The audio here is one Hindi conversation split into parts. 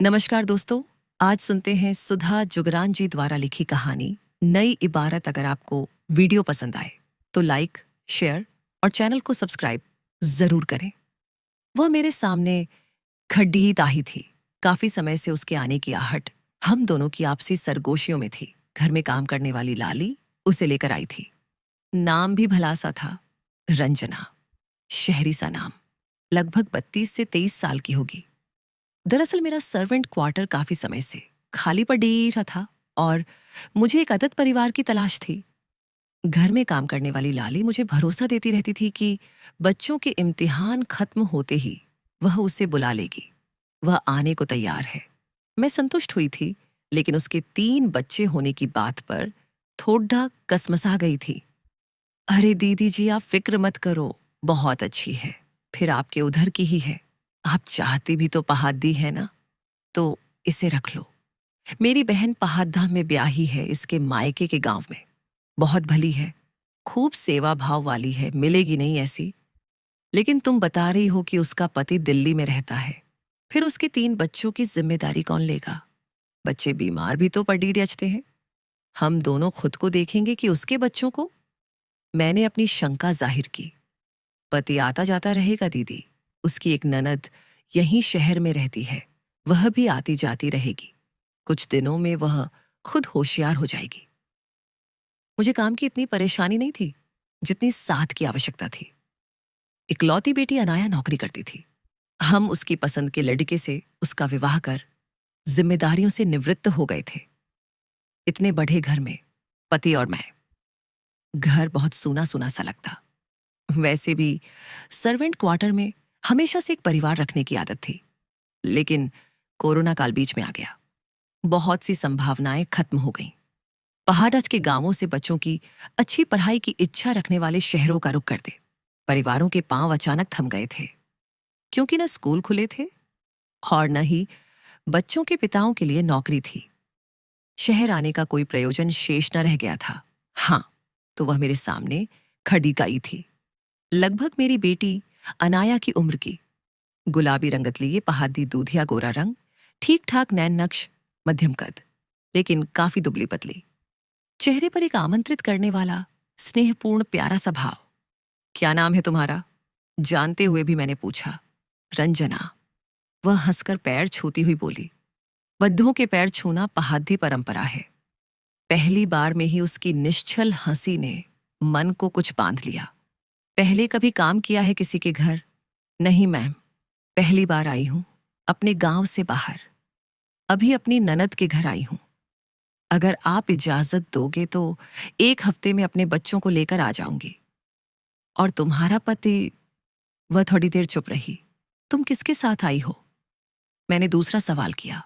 नमस्कार दोस्तों। आज सुनते हैं सुधा जुगरान जी द्वारा लिखी कहानी नई इबारत। अगर आपको वीडियो पसंद आए तो लाइक, शेयर और चैनल को सब्सक्राइब जरूर करें। वह मेरे सामने खड़ी ही ताही थी। काफी समय से उसके आने की आहट हम दोनों की आपसी सरगोशियों में थी। घर में काम करने वाली लाली उसे लेकर आई थी। नाम भी भला सा था, रंजना। शहरी सा नाम। लगभग 32 से 23 साल की होगी। दरअसल मेरा सर्वेंट क्वार्टर काफी समय से खाली पड़ी रहा था और मुझे एक आदत परिवार की तलाश थी। घर में काम करने वाली लाली मुझे भरोसा देती रहती थी कि बच्चों के इम्तिहान खत्म होते ही वह उसे बुला लेगी। वह आने को तैयार है। मैं संतुष्ट हुई थी, लेकिन उसके 3 बच्चे होने की बात पर थोड़ा कसमसा गई थी। अरे दीदी जी, आप फिक्र मत करो, बहुत अच्छी है। फिर आपके उधर की ही है। आप चाहती भी तो पहाड़ी है ना, तो इसे रख लो। मेरी बहन पहाड़ा में ब्याही है, इसके मायके के गांव में। बहुत भली है, खूब सेवा भाव वाली है, मिलेगी नहीं ऐसी। लेकिन तुम बता रही हो कि उसका पति दिल्ली में रहता है। फिर उसके 3 बच्चों की जिम्मेदारी कौन लेगा? बच्चे बीमार भी तो पड़ी रचते हैं। हम दोनों खुद को देखेंगे कि उसके बच्चों को? मैंने अपनी शंका जाहिर की। पति आता जाता रहेगा दीदी। उसकी एक ननद यहीं शहर में रहती है, वह भी आती जाती रहेगी। कुछ दिनों में वह खुद होशियार हो जाएगी। मुझे काम की इतनी परेशानी नहीं थी जितनी साथ की आवश्यकता थी। इकलौती बेटी अनाया नौकरी करती थी। हम उसकी पसंद के लड़के से उसका विवाह कर जिम्मेदारियों से निवृत्त हो गए थे। इतने बड़े घर में पति और मैं, घर बहुत सूना सूना सा लगता। वैसे भी सर्वेंट क्वार्टर में हमेशा से एक परिवार रखने की आदत थी, लेकिन कोरोना काल बीच में आ गया। बहुत सी संभावनाएं खत्म हो गईं। पहाड़ के गांवों से बच्चों की अच्छी पढ़ाई की इच्छा रखने वाले शहरों का रुख करते परिवारों के पांव अचानक थम गए थे, क्योंकि न स्कूल खुले थे और न ही बच्चों के पिताओं के लिए नौकरी थी। शहर आने का कोई प्रयोजन शेष न रह गया था। हाँ, तो वह मेरे सामने खड़ी गई थी। लगभग मेरी बेटी अनाया की उम्र की। गुलाबी रंगत लिए पहाड़ी दूधिया गोरा रंग, ठीक ठाक नैन नक्श, मध्यम कद, लेकिन काफी दुबली पतली। चेहरे पर एक आमंत्रित करने वाला स्नेहपूर्ण प्यारा सा भाव। क्या नाम है तुम्हारा? जानते हुए भी मैंने पूछा। रंजना। वह हंसकर पैर छूती हुई बोली। वृद्धों के पैर छूना पहाड़ी परंपरा है। पहली बार में ही उसकी निश्चल हंसी ने मन को कुछ बांध लिया। पहले कभी काम किया है किसी के घर? नहीं मैम, पहली बार आई हूं अपने गांव से बाहर। अभी अपनी ननद के घर आई हूं। अगर आप इजाजत दोगे तो 1 हफ्ते में अपने बच्चों को लेकर आ जाऊंगी। और तुम्हारा पति? वह थोड़ी देर चुप रही। तुम किसके साथ आई हो? मैंने दूसरा सवाल किया।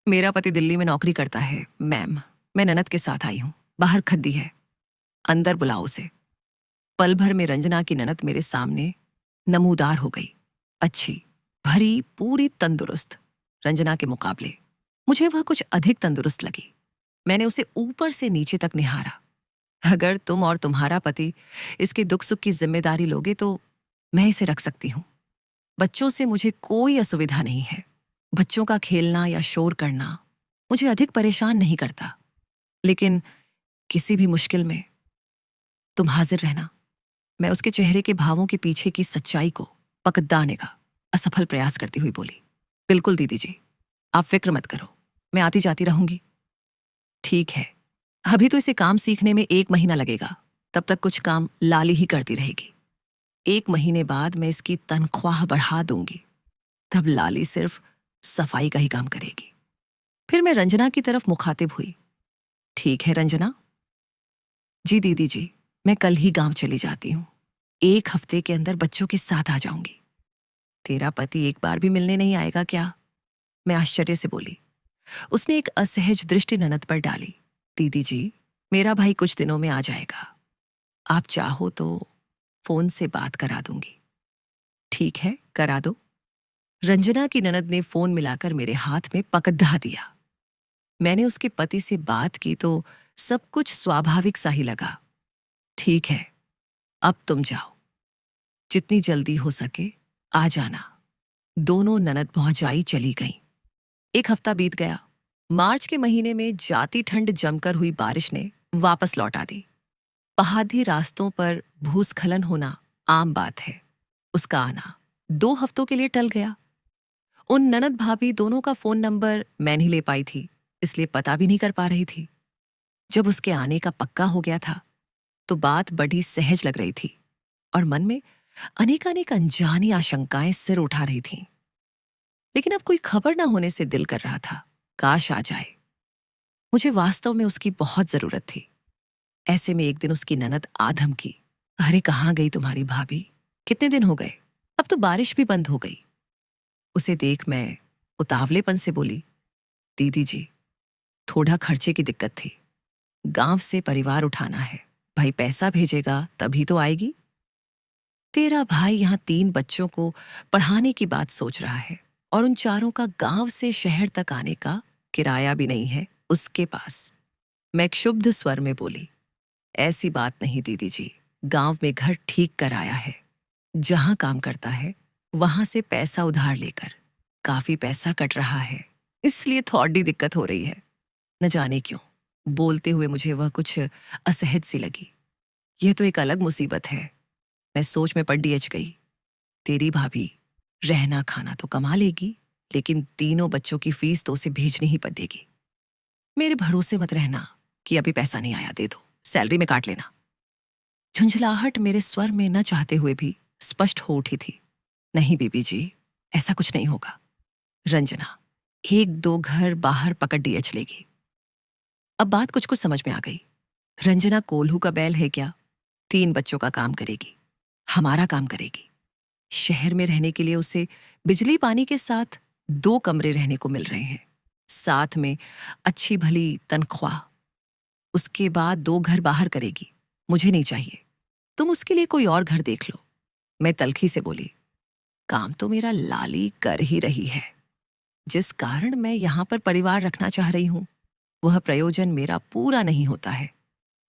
मेरा पति दिल्ली में नौकरी करता है मैम। मैं ननद के साथ आई हूं। बाहर खद्दी है, अंदर बुलाओ उसे। पल भर में रंजना की ननद मेरे सामने नमूदार हो गई। अच्छी, भरी, पूरी तंदुरुस्त। रंजना के मुकाबले मुझे वह कुछ अधिक तंदुरुस्त लगी। मैंने उसे ऊपर से नीचे तक निहारा। अगर तुम और तुम्हारा पति इसके दुख सुख की जिम्मेदारी लोगे तो मैं इसे रख सकती हूं। बच्चों से मुझे कोई असुविधा नहीं है। बच्चों का खेलना या शोर करना मुझे अधिक परेशान नहीं करता। लेकिन किसी भी मुश्किल में तुम हाजिर रहना। मैं उसके चेहरे के भावों के पीछे की सच्चाई को पकड़ने का असफल प्रयास करती हुई बोली। बिल्कुल दीदी जी, आप फिक्र मत करो, मैं आती जाती रहूंगी। ठीक है, अभी तो इसे काम सीखने में 1 महीना लगेगा। तब तक कुछ काम लाली ही करती रहेगी। 1 महीने बाद मैं इसकी तनख्वाह बढ़ा दूंगी। तब लाली सिर्फ सफाई का ही काम करेगी। फिर मैं रंजना की तरफ मुखातिब हुई। ठीक है रंजना? जी दीदी जी, मैं कल ही गांव चली जाती हूँ। 1 हफ्ते के अंदर बच्चों के साथ आ जाऊंगी। तेरा पति एक बार भी मिलने नहीं आएगा क्या? मैं आश्चर्य से बोली। उसने एक असहज दृष्टि ननद पर डाली। दीदी जी, मेरा भाई कुछ दिनों में आ जाएगा। आप चाहो तो फोन से बात करा दूंगी। ठीक है, करा दो। रंजना की ननद ने फोन मिलाकर मेरे हाथ में पकड़ा दिया। मैंने उसके पति से बात की तो सब कुछ स्वाभाविक सा ही लगा। ठीक है, अब तुम जाओ। जितनी जल्दी हो सके आ जाना। दोनों ननद भौजाई चली गईं। एक हफ्ता बीत गया। मार्च के महीने में जाती ठंड जमकर हुई बारिश ने वापस लौटा दी। पहाड़ी रास्तों पर भूस्खलन होना आम बात है। उसका आना 2 हफ्तों के लिए टल गया। उन ननद भाभी दोनों का फोन नंबर मैं नहीं ले पाई थी, इसलिए पता भी नहीं कर पा रही थी। जब उसके आने का पक्का हो गया था तो बात बड़ी सहज लग रही थी और मन में अनेकानेक अनजानी आशंकाएं सिर उठा रही थीं। लेकिन अब कोई खबर ना होने से दिल कर रहा था, काश आ जाए। मुझे वास्तव में उसकी बहुत जरूरत थी। ऐसे में एक दिन उसकी ननद आ धमकी, अरे कहाँ गई तुम्हारी भाभी, कितने दिन हो गए, अब तो बारिश भी बंद हो गई। उसे देख मैं उतावलेपन से बोली, दीदी जी, थोड़ा खर्चे की दिक्कत थी, गांव से परिवार उठाना है, भाई पैसा भेजेगा तभी तो आएगी। तेरा भाई यहाँ 3 बच्चों को पढ़ाने की बात सोच रहा है और उन चारों का गांव से शहर तक आने का किराया भी नहीं है उसके पास। मैं एक शुद्ध स्वर में बोली, ऐसी बात नहीं दीदी जी, गांव में घर ठीक कराया है, जहां काम करता है वहां से पैसा उधार लेकर काफी पैसा कट रहा है, इसलिए थोड़ी दिक्कत हो रही है। न जाने क्यों बोलते हुए मुझे वह कुछ असहज सी लगी। यह तो एक अलग मुसीबत है। मैं सोच में पड़ डीएच गई। तेरी भाभी रहना खाना तो कमा लेगी, लेकिन 3 बच्चों की फीस तो उसे भेजनी ही पड़ेगी। मेरे भरोसे मत रहना कि अभी पैसा नहीं आया, दे दो, सैलरी में काट लेना। झुंझलाहट मेरे स्वर में न चाहते हुए भी स्पष्ट हो उठी थी। नहीं बीबी जी, ऐसा कुछ नहीं होगा। रंजना 1-2 घर बाहर पकड़ डीएच लेगी। अब बात कुछ समझ में आ गई। रंजना कोल्हू का बैल है क्या? 3 बच्चों का काम करेगी, हमारा काम करेगी। शहर में रहने के लिए उसे बिजली पानी के साथ 2 कमरे रहने को मिल रहे हैं, साथ में अच्छी भली तनख्वाह। उसके बाद 2 घर बाहर करेगी, मुझे नहीं चाहिए, तुम उसके लिए कोई और घर देख लो। मैं तल्खी से बोली, काम तो मेरा लाली कर ही रही है। जिस कारण मैं यहां पर परिवार रखना चाह रही हूं वह प्रयोजन मेरा पूरा नहीं होता है,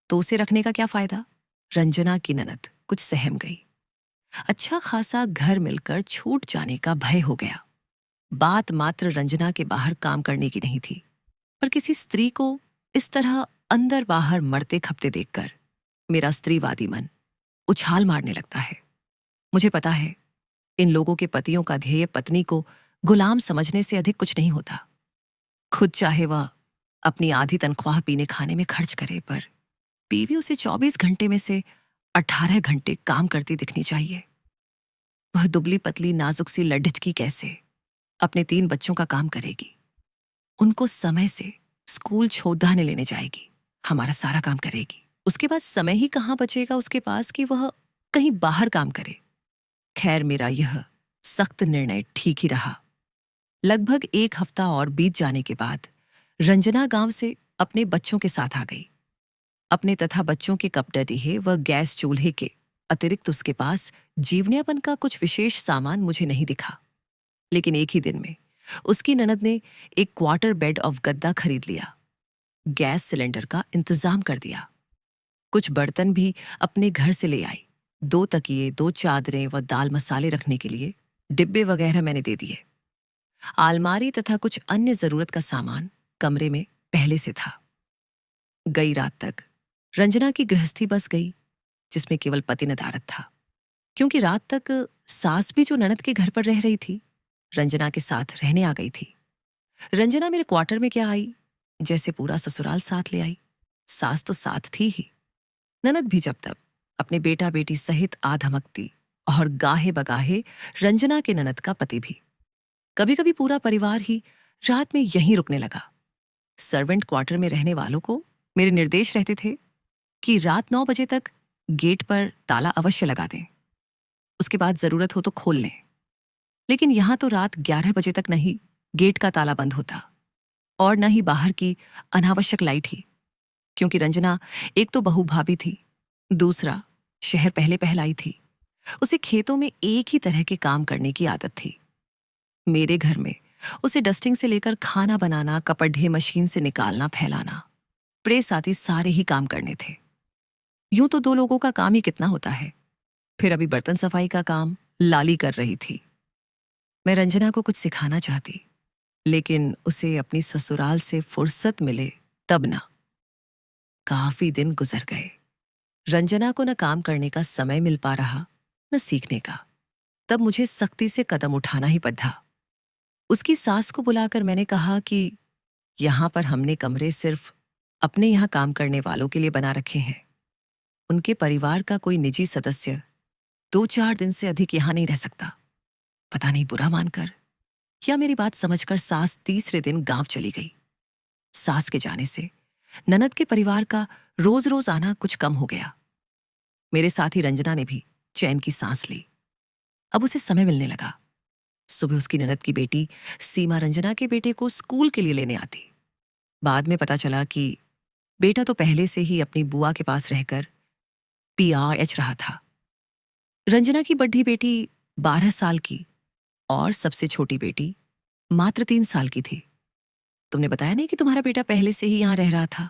तो उसे रखने का क्या फायदा? रंजना की ननद कुछ सहम गई। अच्छा खासा घर मिलकर छूट जाने का भय हो गया। बात मात्र रंजना के बाहर काम करने की नहीं थी, पर किसी स्त्री को इस तरह अंदर बाहर मरते खपते देखकर मेरा स्त्रीवादी मन उछाल मारने लगता है। मुझे पता है, इन लोगों के पतियों का ध्येय पत्नी को गुलाम समझने से अधिक कुछ नहीं होता। खुद चाहे वह अपनी आधी तनख्वाह पीने खाने में खर्च करे, पर बीवी उसे 24 घंटे में से 18 घंटे काम करती दिखनी चाहिए। वह दुबली पतली नाजुक सी लड्ढकी कैसे अपने 3 बच्चों का काम करेगी, उनको समय से स्कूल छोड़ने लेने जाएगी, हमारा सारा काम करेगी। उसके बाद समय ही कहाँ बचेगा उसके पास कि वह कहीं बाहर काम करे। खैर, मेरा यह सख्त निर्णय ठीक ही रहा। लगभग 1 हफ्ता और बीत जाने के बाद रंजना गांव से अपने बच्चों के साथ आ गई। अपने तथा बच्चों के कपड़े व गैस चूल्हे के अतिरिक्त उसके पास जीवनयापन का कुछ विशेष सामान मुझे नहीं दिखा। लेकिन एक ही दिन में उसकी ननद ने एक क्वार्टर बेड ऑफ गद्दा खरीद लिया, गैस सिलेंडर का इंतजाम कर दिया, कुछ बर्तन भी अपने घर से ले आई, 2 तकिए, 2 चादरें व दाल मसाले रखने के लिए डिब्बे वगैरह मैंने दे दिए। आलमारी तथा कुछ अन्य जरूरत का सामान कमरे में पहले से था। गई रात तक रंजना की गृहस्थी बस गई, जिसमें केवल पति नदारद था, क्योंकि रात तक सास भी जो ननद के घर पर रह रही थी, रंजना के साथ रहने आ गई थी। रंजना मेरे क्वार्टर में क्या आई, जैसे पूरा ससुराल साथ ले आई। सास तो साथ थी ही, ननद भी जब तब अपने बेटा बेटी सहित आ धमकती, और गाहे बगाहे रंजना के ननद का पति भी। कभी कभी पूरा परिवार ही रात में यहीं रुकने लगा। सर्वेंट क्वार्टर में रहने वालों को मेरे निर्देश रहते थे कि रात 9 बजे तक गेट पर ताला अवश्य लगा दें, उसके बाद जरूरत हो तो खोल लें। लेकिन यहां तो रात 11 बजे तक नहीं गेट का ताला बंद होता और न ही बाहर की अनावश्यक लाइट ही, क्योंकि रंजना एक तो बहू भाभी थी, दूसरा शहर पहले पहल आई थी। उसे खेतों में एक ही तरह के काम करने की आदत थी। मेरे घर में उसे डस्टिंग से लेकर खाना बनाना, कपड़े मशीन से निकालना फैलाना, प्रेस आदि सारे ही काम करने थे। यूं तो 2 लोगों का काम ही कितना होता है, फिर अभी बर्तन सफाई का काम लाली कर रही थी। मैं रंजना को कुछ सिखाना चाहती, लेकिन उसे अपनी ससुराल से फुर्सत मिले तब ना। काफी दिन गुजर गए। रंजना को न काम करने का समय मिल पा रहा, न सीखने का। तब मुझे सख्ती से कदम उठाना ही पड़ा। उसकी सास को बुलाकर मैंने कहा कि यहाँ पर हमने कमरे सिर्फ अपने यहाँ काम करने वालों के लिए बना रखे हैं। उनके परिवार का कोई निजी सदस्य 2-4 दिन से अधिक यहाँ नहीं रह सकता। पता नहीं बुरा मानकर या मेरी बात समझकर सास तीसरे दिन गांव चली गई। सास के जाने से ननद के परिवार का रोज रोज आना कुछ कम हो गया। मेरे साथ ही रंजना ने भी चैन की सांस ली। अब उसे समय मिलने लगा। सुबह उसकी ननद की बेटी सीमा रंजना के बेटे को स्कूल के लिए लेने आती। बाद में पता चला कि बेटा तो पहले से ही अपनी बुआ के पास रहकर PRH रहा था। रंजना की बड़ी बेटी 12 साल की और सबसे छोटी बेटी मात्र 3 साल की थी। तुमने बताया नहीं कि तुम्हारा बेटा पहले से ही यहां रह रहा था?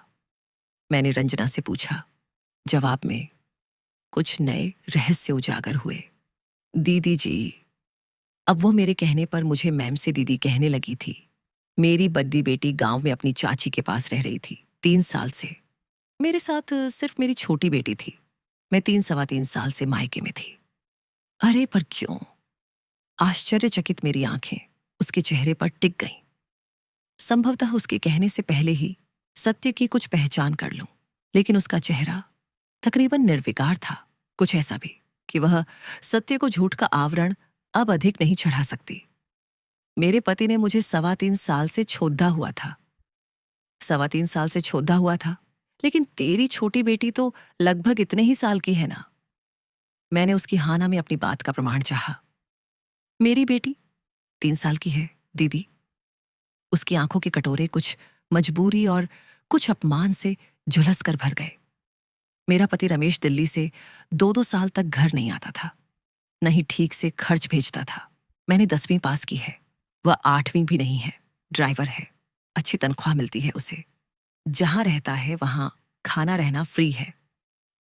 मैंने रंजना से पूछा। जवाब में कुछ नए रहस्य उजागर हुए। दीदी जी, अब वो मेरे कहने पर मुझे मैम से दीदी कहने लगी थी। मेरी बद्दी बेटी गांव में अपनी चाची के पास रह रही थी 3 साल से। मेरे साथ सिर्फ मेरी छोटी बेटी थी। मैं 3-3.25 साल से मायके में थी। अरे पर क्यों? आश्चर्यचकित मेरी आंखें उसके चेहरे पर टिक गईं। संभवतः उसके कहने से पहले ही सत्य की कुछ पहचान कर लूं, लेकिन उसका चेहरा तकरीबन निर्विकार था। कुछ ऐसा भी कि वह सत्य को झूठ का आवरण अब अधिक नहीं चढ़ा सकती। मेरे पति ने मुझे 3.25 साल से छोदा हुआ था। 3.25 साल से छोदा हुआ था, लेकिन तेरी छोटी बेटी तो लगभग इतने ही साल की है ना। मैंने उसकी हाना में अपनी बात का प्रमाण चाहा। मेरी बेटी 3 साल की है दीदी। उसकी आंखों के कटोरे कुछ मजबूरी और कुछ अपमान से झुलस कर भर गए। मेरा पति रमेश दिल्ली से 2-2 साल तक घर नहीं आता था, न ही ठीक से खर्च भेजता था। मैंने 10वीं पास की है, वह 8वीं भी नहीं है। ड्राइवर है, अच्छी तनख्वाह मिलती है उसे। जहां रहता है वहां खाना रहना फ्री है।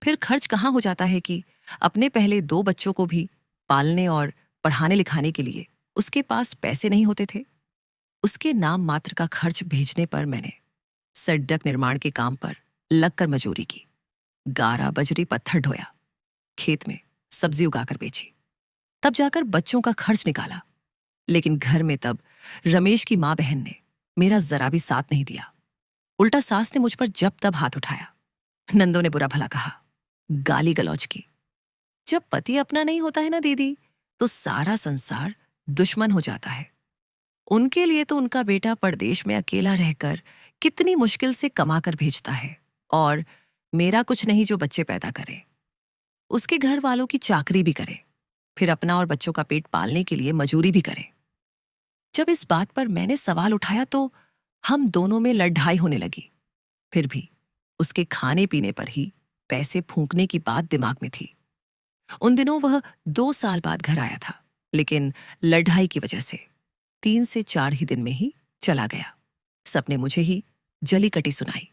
फिर खर्च कहाँ हो जाता है कि अपने पहले 2 बच्चों को भी पालने और पढ़ाने लिखाने के लिए उसके पास पैसे नहीं होते थे। उसके नाम मात्र का खर्च भेजने पर मैंने सड़क निर्माण के काम पर लगकर मजूरी की। गारा बजरी पत्थर ढोया, खेत में सब्जी उगाकर बेची, तब जाकर बच्चों का खर्च निकाला। लेकिन घर में तब रमेश की माँ बहन ने मेरा जरा भी साथ नहीं दिया। उल्टा सास ने मुझ पर जब तब हाथ उठाया। नंदों ने बुरा भला कहा, गाली गलौज की। जब पति अपना नहीं होता है ना दीदी, तो सारा संसार दुश्मन हो जाता है। उनके लिए तो उनका बेटा परदेश में अकेला रहकर कितनी मुश्किल से कमा कर भेजता है, और मेरा कुछ नहीं जो बच्चे पैदा करे, उसके घर वालों की चाकरी भी करे, फिर अपना और बच्चों का पेट पालने के लिए मजूरी भी करे। जब इस बात पर मैंने सवाल उठाया तो हम दोनों में लड़ाई होने लगी। फिर भी उसके खाने पीने पर ही पैसे फूंकने की बात दिमाग में थी। उन दिनों वह 2 साल बाद घर आया था, लेकिन लड़ाई की वजह से 3 से 4 ही दिन में ही चला गया। सबने मुझे ही जली कटी सुनाई,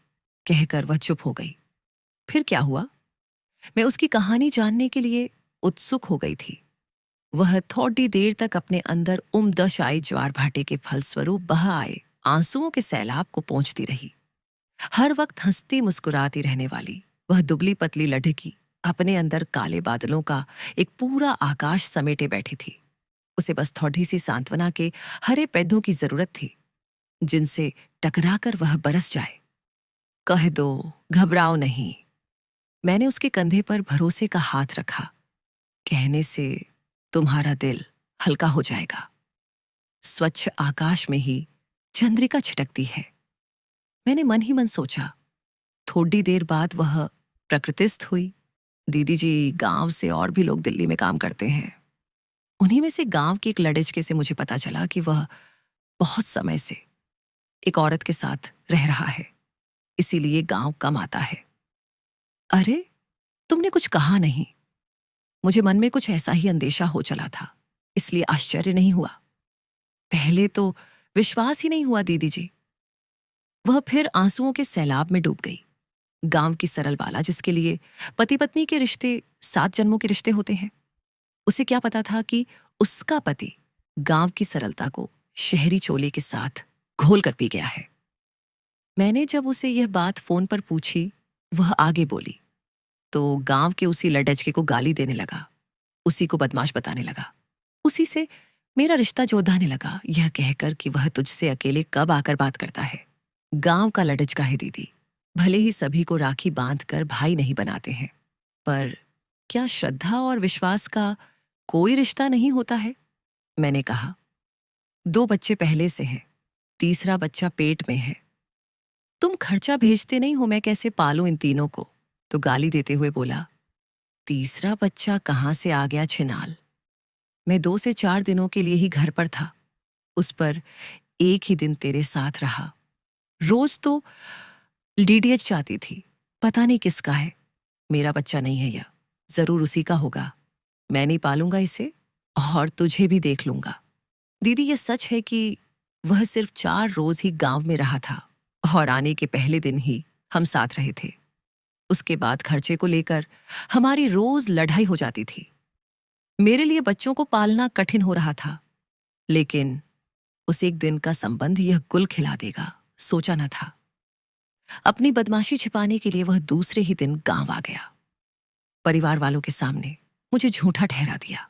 कहकर वह चुप हो गई। फिर क्या हुआ? मैं उसकी कहानी जानने के लिए उत्सुक हो गई थी। वह थोड़ी देर तक अपने अंदर उमदश आए ज्वार भाटे के फलस्वरूप बह आए आंसुओं के सैलाब को पोंछती रही। हर वक्त हंसती मुस्कुराती रहने वाली वह दुबली पतली लड़की अपने अंदर काले बादलों का एक पूरा आकाश समेटे बैठी थी। उसे बस थोड़ी सी सांत्वना के हरे पैदों की जरूरत थी, जिनसे टकराकर वह बरस जाए। कह दो, घबराओ नहीं। मैंने उसके कंधे पर भरोसे का हाथ रखा। कहने से तुम्हारा दिल हल्का हो जाएगा। स्वच्छ आकाश में ही चंद्रिका छिटकती है। मैंने मन ही मन सोचा। थोड़ी देर बाद वह प्रकृतिस्थ हुई। दीदी जी, गांव से और भी लोग दिल्ली में काम करते हैं। उन्हीं में से गांव के एक लड़के से मुझे पता चला कि वह बहुत समय से एक औरत के साथ रह रहा है, इसीलिए गांव कम आता है। अरे, तुमने कुछ कहा नहीं। मुझे मन में कुछ ऐसा ही अंदेशा हो चला था, इसलिए आश्चर्य नहीं हुआ। पहले तो विश्वास ही नहीं हुआ दीदी जी। वह फिर आंसुओं के सैलाब में डूब गई। गांव की सरल बाला, जिसके लिए पति पत्नी के रिश्ते 7 जन्मों के रिश्ते होते हैं, उसे क्या पता था कि उसका पति गांव की सरलता को शहरी चोले के साथ घोल कर पी गया है। मैंने जब उसे यह बात फोन पर पूछी, वह आगे बोली तो गांव के उसी लडजके को गाली देने लगा, उसी को बदमाश बताने लगा, उसी से मेरा रिश्ता जोड़ने लगा, यह कहकर कि वह तुझसे अकेले कब आकर बात करता है। गांव का लडजका है दीदी, भले ही सभी को राखी बांधकर भाई नहीं बनाते हैं, पर क्या श्रद्धा और विश्वास का कोई रिश्ता नहीं होता है? मैंने कहा, 2 बच्चे पहले से हैं, तीसरा बच्चा पेट में है। तुम खर्चा भेजते नहीं हो, मैं कैसे पालूं इन तीनों को? तो गाली देते हुए बोला, तीसरा बच्चा कहाँ से आ गया छिनाल? मैं 2 से 4 दिनों के लिए ही घर पर था, उस पर एक ही दिन तेरे साथ रहा। रोज तो डीडीएच जाती थी, पता नहीं किसका है। मेरा बच्चा नहीं है यह, जरूर उसी का होगा। मैं नहीं पालूंगा इसे और तुझे भी देख लूंगा। दीदी, ये सच है कि वह सिर्फ 4 रोज ही गांव में रहा था और आने के पहले दिन ही हम साथ रहे थे। उसके बाद खर्चे को लेकर हमारी रोज लड़ाई हो जाती थी। मेरे लिए बच्चों को पालना कठिन हो रहा था, लेकिन उस एक दिन का संबंध यह गुल खिला देगा, सोचा न था। अपनी बदमाशी छिपाने के लिए वह दूसरे ही दिन गांव आ गया। परिवार वालों के सामने मुझे झूठा ठहरा दिया।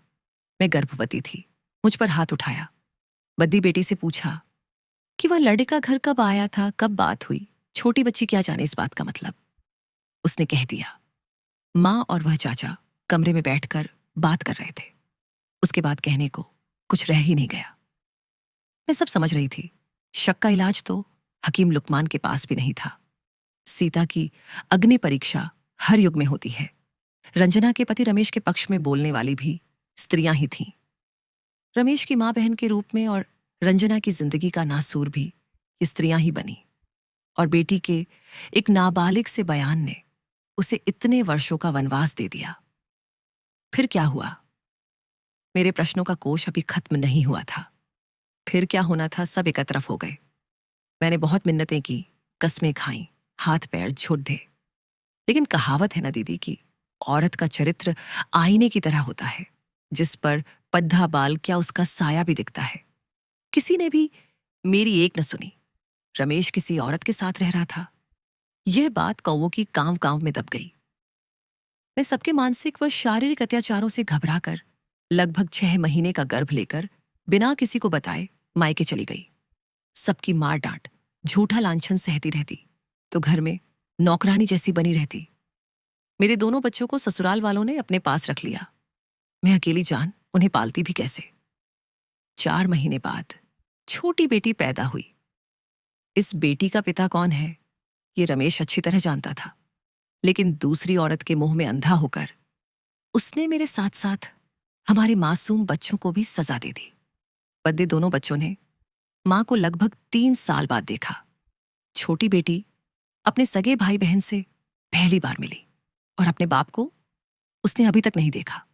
मैं गर्भवती थी, मुझ पर हाथ उठाया। बद्दी बेटी से पूछा कि वह लड़का घर कब आया था, कब बात हुई। छोटी बच्ची क्या जाने इस बात का मतलब। उसने कह दिया, माँ और वह चाचा कमरे में बैठकर बात कर रहे थे। उसके बाद कहने को कुछ रह ही नहीं गया। मैं सब समझ रही थी। शक का इलाज तो हकीम लुकमान के पास भी नहीं था। सीता की अग्नि परीक्षा हर युग में होती है। रंजना के पति रमेश के पक्ष में बोलने वाली भी स्त्रियां ही थीं। रमेश की मां बहन के रूप में और रंजना की जिंदगी का नासूर भी ये स्त्रियां ही बनी। और बेटी के एक नाबालिग से बयान ने उसे इतने वर्षों का वनवास दे दिया। फिर क्या हुआ? मेरे प्रश्नों का कोश अभी खत्म नहीं हुआ था। फिर क्या होना था, सब एक तरफ हो गए। मैंने बहुत मिन्नतें की, कस्में खाई, हाथ पैर झुर्दे, लेकिन कहावत है ना दीदी की औरत का चरित्र आईने की तरह होता है, जिस पर पद्धा बाल क्या उसका साया भी दिखता है। किसी ने भी मेरी एक न सुनी। रमेश किसी औरत के साथ रह रहा था। यह बात कौवों की कांव कांव में दब गई। मैं सबके मानसिक व शारीरिक अत्याचारों से घबराकर लगभग 6 महीने का गर्भ लेकर बिना किसी को बताए मायके चली गई। सबकी मार डांट, झूठा लांछन सहती रहती तो घर में नौकरानी जैसी बनी रहती। मेरे दोनों बच्चों को ससुराल वालों ने अपने पास रख लिया। मैं अकेली जान उन्हें पालती भी कैसे। 4 महीने बाद छोटी बेटी पैदा हुई। इस बेटी का पिता कौन है ये रमेश अच्छी तरह जानता था, लेकिन दूसरी औरत के मुंह में अंधा होकर उसने मेरे साथ साथ हमारे मासूम बच्चों को भी सजा दे दी। बद्दे दोनों बच्चों ने मां को लगभग 3 साल बाद देखा। छोटी बेटी अपने सगे भाई बहन से पहली बार मिली और अपने बाप को उसने अभी तक नहीं देखा।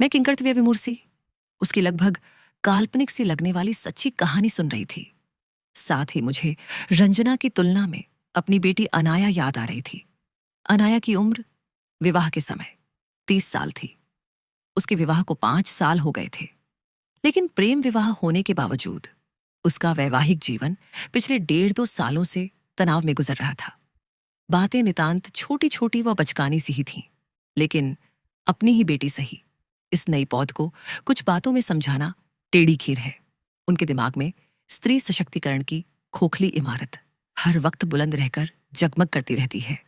मैं किंकरत्व विमूढ़ सी उसकी लगभग काल्पनिक सी लगने वाली सच्ची कहानी सुन रही थी। साथ ही मुझे रंजना की तुलना में अपनी बेटी अनाया याद आ रही थी। अनाया की उम्र विवाह के समय 30 साल थी। उसके विवाह को 5 साल हो गए थे, लेकिन प्रेम विवाह होने के बावजूद उसका वैवाहिक जीवन पिछले 1.5-2 सालों से तनाव में गुजर रहा था। बातें नितांत छोटी छोटी व बचकानी सी ही थीं, लेकिन अपनी ही बेटी सही इस नई पौध को कुछ बातों में समझाना टेढ़ी खीर है। उनके दिमाग में स्त्री सशक्तिकरण की खोखली इमारत हर वक्त बुलंद रहकर जगमग करती रहती है।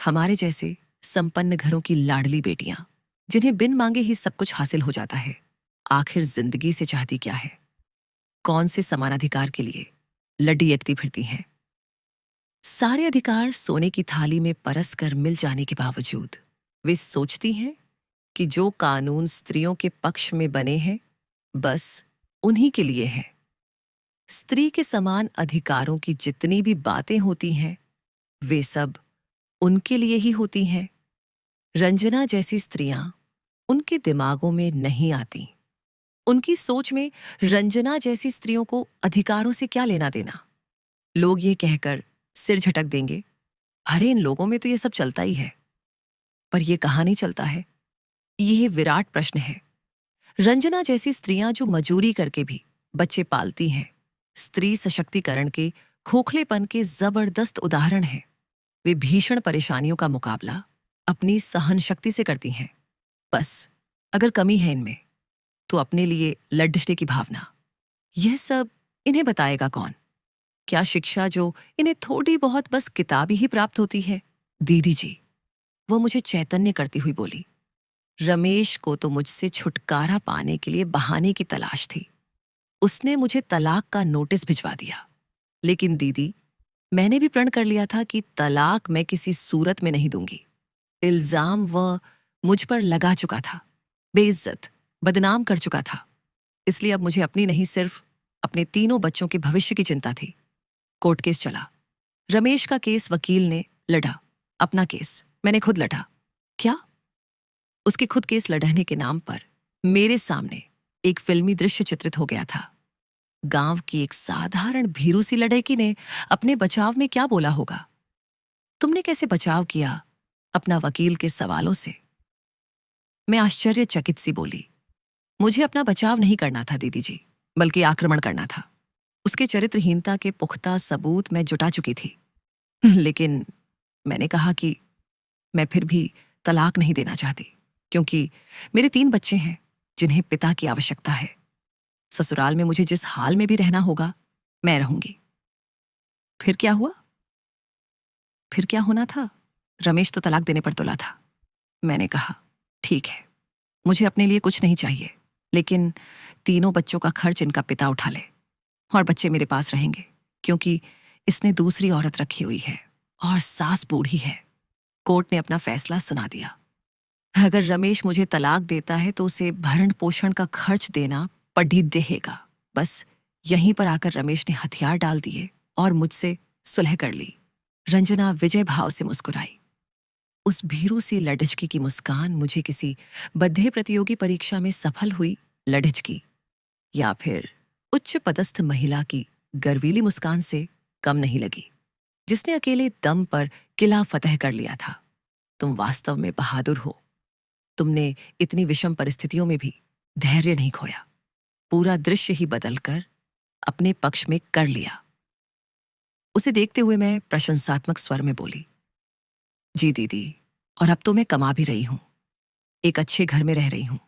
हमारे जैसे संपन्न घरों की लाडली बेटियां, जिन्हें बिन मांगे ही सब कुछ हासिल हो जाता है, आखिर जिंदगी से चाहती क्या है? कौन से समानाधिकार के लिए लड्डी अटती फिरती हैं? सारे अधिकार सोने की थाली में परस कर मिल जाने के बावजूद वे सोचती हैं कि जो कानून स्त्रियों के पक्ष में बने हैं बस उन्हीं के लिए है। स्त्री के समान अधिकारों की जितनी भी बातें होती हैं वे सब उनके लिए ही होती हैं। रंजना जैसी स्त्रियां उनके दिमागों में नहीं आती। उनकी सोच में रंजना जैसी स्त्रियों को अधिकारों से क्या लेना देना। लोग ये कहकर सिर झटक देंगे, अरे इन लोगों में तो ये सब चलता ही है। पर यह कहाँ नहीं चलता है? यह विराट प्रश्न है। रंजना जैसी स्त्रियां जो मजूरी करके भी बच्चे पालती हैं, स्त्री सशक्तिकरण के खोखलेपन के जबरदस्त उदाहरण हैं। वे भीषण परेशानियों का मुकाबला अपनी सहन शक्ति से करती हैं। बस अगर कमी है इनमें तो अपने लिए लड़ने की भावना। यह सब इन्हें बताएगा कौन? क्या शिक्षा जो इन्हें थोड़ी बहुत बस किताबी ही प्राप्त होती है? दीदी जी, वो मुझे चैतन्य करती हुई बोली। रमेश को तो मुझसे छुटकारा पाने के लिए बहाने की तलाश थी। उसने मुझे तलाक का नोटिस भिजवा दिया। लेकिन दीदी, मैंने भी प्रण कर लिया था कि तलाक मैं किसी सूरत में नहीं दूंगी। इल्जाम वह मुझ पर लगा चुका था, बेइज्जत, बदनाम कर चुका था। इसलिए अब मुझे अपनी नहीं, सिर्फ अपने तीनों बच्चों के भविष्य की चिंता थी। कोर्ट केस चला। रमेश का केस वकील ने लड़ा, अपना केस मैंने खुद लड़ा। क्या? उसके खुद केस लड़ने के नाम पर मेरे सामने एक फिल्मी दृश्य चित्रित हो गया था। गांव की एक साधारण भीरू सी लड़की ने अपने बचाव में क्या बोला होगा? तुमने कैसे बचाव किया? अपना वकील के सवालों से मैं आश्चर्यचकित सी बोली। मुझे अपना बचाव नहीं करना था दीदी जी, बल्कि आक्रमण करना था। उसके चरित्रहीनता के पुख्ता सबूत मैं जुटा चुकी थी। लेकिन मैंने कहा कि मैं फिर भी तलाक नहीं देना चाहती, क्योंकि मेरे 3 बच्चे हैं जिन्हें पिता की आवश्यकता है। ससुराल में मुझे जिस हाल में भी रहना होगा, मैं रहूंगी। फिर क्या हुआ? फिर क्या होना था? रमेश तो तलाक देने पर तुला था। मैंने कहा, ठीक है, मुझे अपने लिए कुछ नहीं चाहिए, लेकिन तीनों बच्चों का खर्च इनका पिता उठा ले और बच्चे मेरे पास रहेंगे, क्योंकि इसने दूसरी औरत रखी हुई है और सास बूढ़ी है। कोर्ट ने अपना फैसला सुना दिया। अगर रमेश मुझे तलाक देता है तो उसे भरण पोषण का खर्च देना पड़ी देगा। बस यहीं पर आकर रमेश ने हथियार डाल दिए और मुझसे सुलह कर ली। रंजना विजय भाव से मुस्कुराई। उस भीरू सी लड़की की मुस्कान मुझे किसी बद्धे प्रतियोगी परीक्षा में सफल हुई लड़की या फिर उच्च पदस्थ महिला की गर्वीली मुस्कान से कम नहीं लगी, जिसने अकेले दम पर किला फतह कर लिया था। तुम वास्तव में बहादुर हो। तुमने इतनी विषम परिस्थितियों में भी धैर्य नहीं खोया, पूरा दृश्य ही बदलकर अपने पक्ष में कर लिया। उसे देखते हुए मैं प्रशंसात्मक स्वर में बोली, जी दीदी, और अब तो मैं कमा भी रही हूं, एक अच्छे घर में रह रही हूं।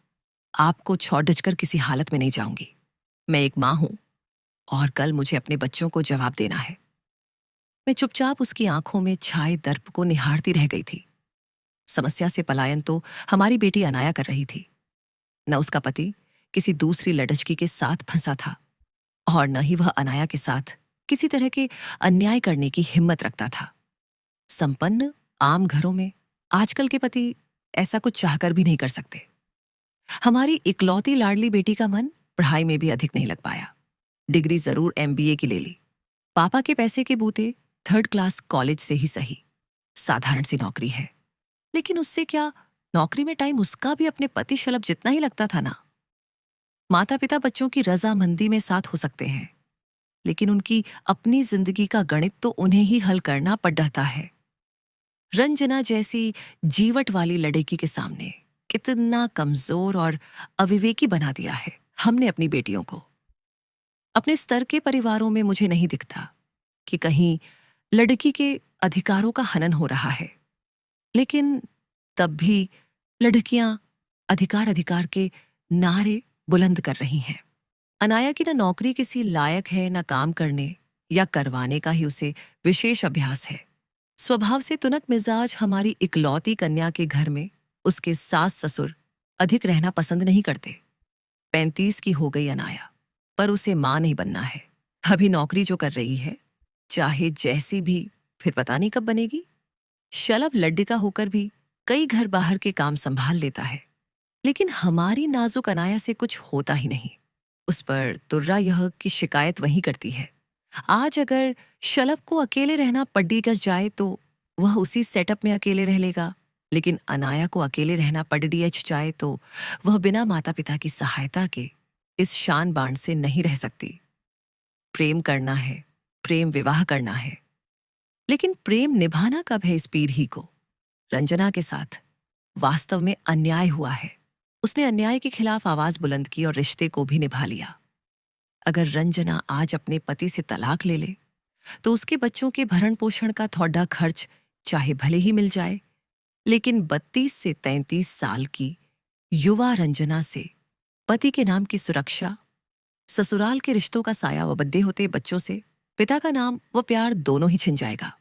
आपको छोड़ कर किसी हालत में नहीं जाऊंगी। मैं एक मां हूं और कल मुझे अपने बच्चों को जवाब देना है। मैं चुपचाप उसकी आंखों में छाए दर्प को निहारती रह गई थी। समस्या से पलायन तो हमारी बेटी अनाया कर रही थी। न उसका पति किसी दूसरी लड़की के साथ फंसा था और न ही वह अनाया के साथ किसी तरह के अन्याय करने की हिम्मत रखता था। संपन्न आम घरों में आजकल के पति ऐसा कुछ चाहकर भी नहीं कर सकते। हमारी इकलौती लाडली बेटी का मन पढ़ाई में भी अधिक नहीं लग पाया। डिग्री जरूर MBA की ले ली। पापा के पैसे के बूते 3rd क्लास कॉलेज से ही सही, साधारण सी नौकरी है। लेकिन उससे क्या, नौकरी में टाइम उसका भी अपने पति शलभ जितना ही लगता था ना। माता पिता बच्चों की रजामंदी में साथ हो सकते हैं, लेकिन उनकी अपनी जिंदगी का गणित तो उन्हें ही हल करना पड़ जाता है। रंजना जैसी जीवट वाली लड़की के सामने कितना कमजोर और अविवेकी बना दिया है हमने अपनी बेटियों को। अपने स्तर के परिवारों में मुझे नहीं दिखता कि कहीं लड़की के अधिकारों का हनन हो रहा है, लेकिन तब भी लड़कियां अधिकार अधिकार के नारे बुलंद कर रही हैं। अनाया की न नौकरी किसी लायक है, न काम करने या करवाने का ही उसे विशेष अभ्यास है। स्वभाव से तुनक मिजाज हमारी इकलौती कन्या के घर में उसके सास ससुर अधिक रहना पसंद नहीं करते। 35 की हो गई अनाया, पर उसे मां नहीं बनना है। अभी नौकरी जो कर रही है, चाहे जैसी भी, फिर पता नहीं कब बनेगी। शलभ लड्डिका होकर भी कई घर बाहर के काम संभाल लेता है, लेकिन हमारी नाजुक अनाया से कुछ होता ही नहीं। उस पर तुर्रा यह कि शिकायत वही करती है। आज अगर शलभ को अकेले रहना पड़ेगा जाए तो वह उसी सेटअप में अकेले रह लेगा, लेकिन अनाया को अकेले रहना पड़ जाए तो वह बिना माता पिता की सहायता के इस शान बाण से नहीं रह सकती। प्रेम करना है, प्रेम विवाह करना है, लेकिन प्रेम निभाना कब है इस पीढ़ी को? रंजना के साथ वास्तव में अन्याय हुआ है। उसने अन्याय के खिलाफ आवाज बुलंद की और रिश्ते को भी निभा लिया। अगर रंजना आज अपने पति से तलाक ले ले तो उसके बच्चों के भरण पोषण का थोड़ा खर्च चाहे भले ही मिल जाए, लेकिन 32 से 33 साल की युवा रंजना से पति के नाम की सुरक्षा, ससुराल के रिश्तों का साया व बद्दे होते बच्चों से पिता का नाम व प्यार दोनों ही छिन जाएगा।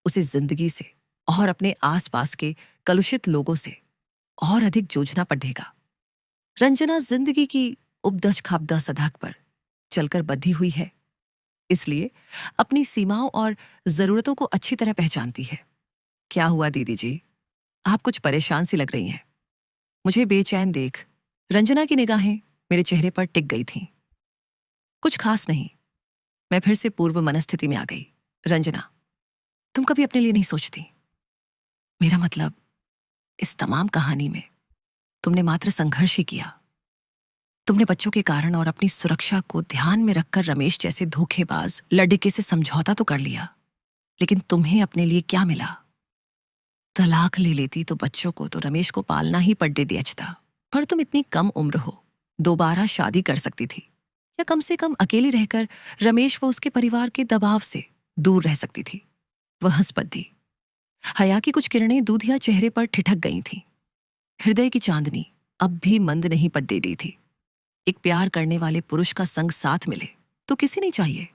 उसे जिंदगी से और अपने आसपास के कलुषित लोगों से और अधिक जूझना पड़ेगा। रंजना जिंदगी की उपदज खाबदा सदाक पर चलकर बंधी हुई है, इसलिए अपनी सीमाओं और जरूरतों को अच्छी तरह पहचानती है। क्या हुआ दीदी जी, आप कुछ परेशान सी लग रही हैं। मुझे बेचैन देख रंजना की निगाहें मेरे चेहरे पर टिक गई थीं। कुछ खास नहीं, मैं फिर से पूर्व मनस्थिति में आ गई। रंजना, तुम कभी अपने लिए नहीं सोचती। मेरा मतलब, इस तमाम कहानी में तुमने मात्र संघर्ष ही किया। तुमने बच्चों के कारण और अपनी सुरक्षा को ध्यान में रखकर रमेश जैसे धोखेबाज लड़के से समझौता तो कर लिया, लेकिन तुम्हें अपने लिए क्या मिला? तलाक ले लेती तो बच्चों को तो रमेश को पालना ही पड़े दिया। पर तुम इतनी कम उम्र हो, दोबारा शादी कर सकती थी, या कम से कम अकेली रहकर रमेश व उसके परिवार के दबाव से दूर रह सकती थी। वह हंस पड़ी। हया की कुछ किरणें दूधिया चेहरे पर ठिठक गई थीं। हृदय की चांदनी अब भी मंद नहीं पड़ने दी थी। एक प्यार करने वाले पुरुष का संग साथ मिले तो किसे नहीं चाहिए।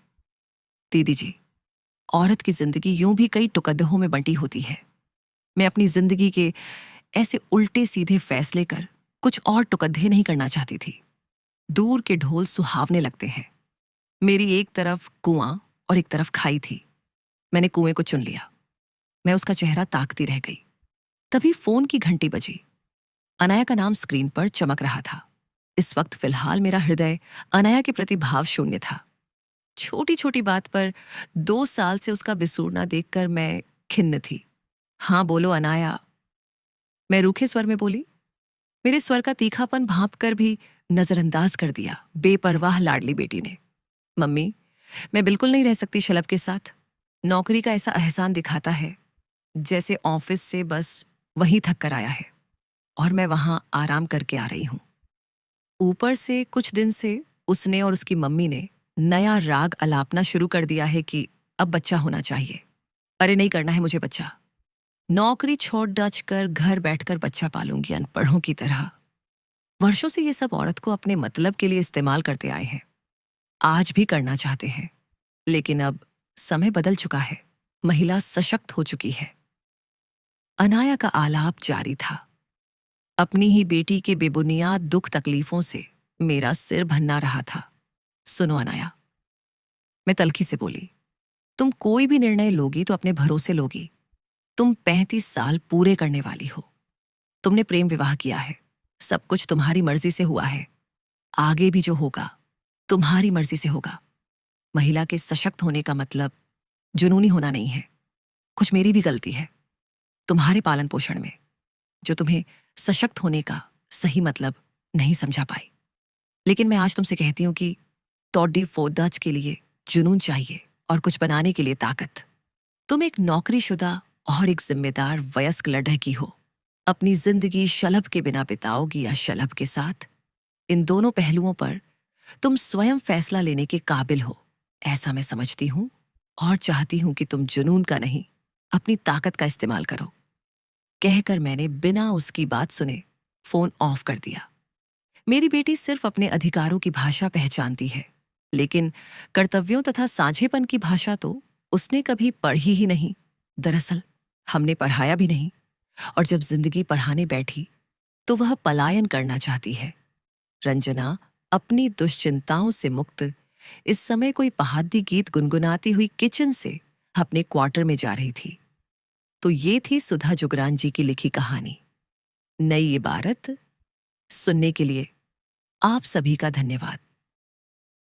दीदी जी, औरत की जिंदगी यूं भी कई टुकड़ों में बंटी होती है। मैं अपनी जिंदगी के ऐसे उल्टे सीधे फैसले कर कुछ और टुकड़े नहीं करना चाहती थी। दूर के ढोल सुहावने लगते हैं। मेरी एक तरफ कुआं और एक तरफ खाई थी। मैंने कुएं को चुन लिया। मैं उसका चेहरा ताकती रह गई। तभी फोन की घंटी बजी। अनाया का नाम स्क्रीन पर चमक रहा था। इस वक्त फिलहाल मेरा हृदय अनाया के प्रति भाव शून्य था। छोटी छोटी बात पर 2 साल से उसका बिसूरना देखकर मैं खिन्न थी। हाँ बोलो अनाया, मैं रूखे स्वर में बोली। मेरे स्वर का तीखापन भांप कर भी नजरअंदाज कर दिया बेपरवाह लाडली बेटी ने। मम्मी, मैं बिल्कुल नहीं रह सकती शलभ के साथ। नौकरी का ऐसा एहसान दिखाता है जैसे ऑफिस से बस वहीं थक कर आया है और मैं वहां आराम करके आ रही हूं। ऊपर से कुछ दिन से उसने और उसकी मम्मी ने नया राग अलापना शुरू कर दिया है कि अब बच्चा होना चाहिए। अरे नहीं करना है मुझे बच्चा। नौकरी छोड़ डाच कर घर बैठकर बच्चा पालूंगी अनपढ़ों की तरह। वर्षों से ये सब औरत को अपने मतलब के लिए इस्तेमाल करते आए हैं। आज भी करना चाहते हैं, लेकिन अब समय बदल चुका है। महिला सशक्त हो चुकी है। अनाया का आलाप जारी था। अपनी ही बेटी के बेबुनियाद दुख तकलीफों से मेरा सिर भन्ना रहा था। सुनो अनाया, मैं तल्खी से बोली, तुम कोई भी निर्णय लोगी तो अपने भरोसे लोगी। तुम 35 साल पूरे करने वाली हो। तुमने प्रेम विवाह किया है। सब कुछ तुम्हारी मर्जी से हुआ है। आगे भी जो होगा तुम्हारी मर्जी से होगा। महिला के सशक्त होने का मतलब जुनूनी होना नहीं है। कुछ मेरी भी गलती है तुम्हारे पालन पोषण में, जो तुम्हें सशक्त होने का सही मतलब नहीं समझा पाई। लेकिन मैं आज तुमसे कहती हूं कि तोड़ी फोदाज के लिए जुनून चाहिए और कुछ बनाने के लिए ताकत। तुम एक नौकरीशुदा और एक जिम्मेदार वयस्क लड़की हो। अपनी जिंदगी शलभ के बिना बिताओगी या शलभ के साथ, इन दोनों पहलुओं पर तुम स्वयं फैसला लेने के काबिल हो, ऐसा मैं समझती हूं और चाहती हूं कि तुम जुनून का नहीं, अपनी ताकत का इस्तेमाल करो। कहकर मैंने बिना उसकी बात सुने फोन ऑफ कर दिया। मेरी बेटी सिर्फ अपने अधिकारों की भाषा पहचानती है, लेकिन कर्तव्यों तथा साझेपन की भाषा तो उसने कभी पढ़ी ही नहीं। दरअसल हमने पढ़ाया भी नहीं, और जब जिंदगी पढ़ाने बैठी तो वह पलायन करना चाहती है। रंजना अपनी दुश्चिंताओं से मुक्त इस समय कोई पहाड़ी गीत गुनगुनाती हुई किचन से अपने क्वार्टर में जा रही थी। तो ये थी सुधा जुगरान जी की लिखी कहानी नई इबारत। सुनने के लिए आप सभी का धन्यवाद।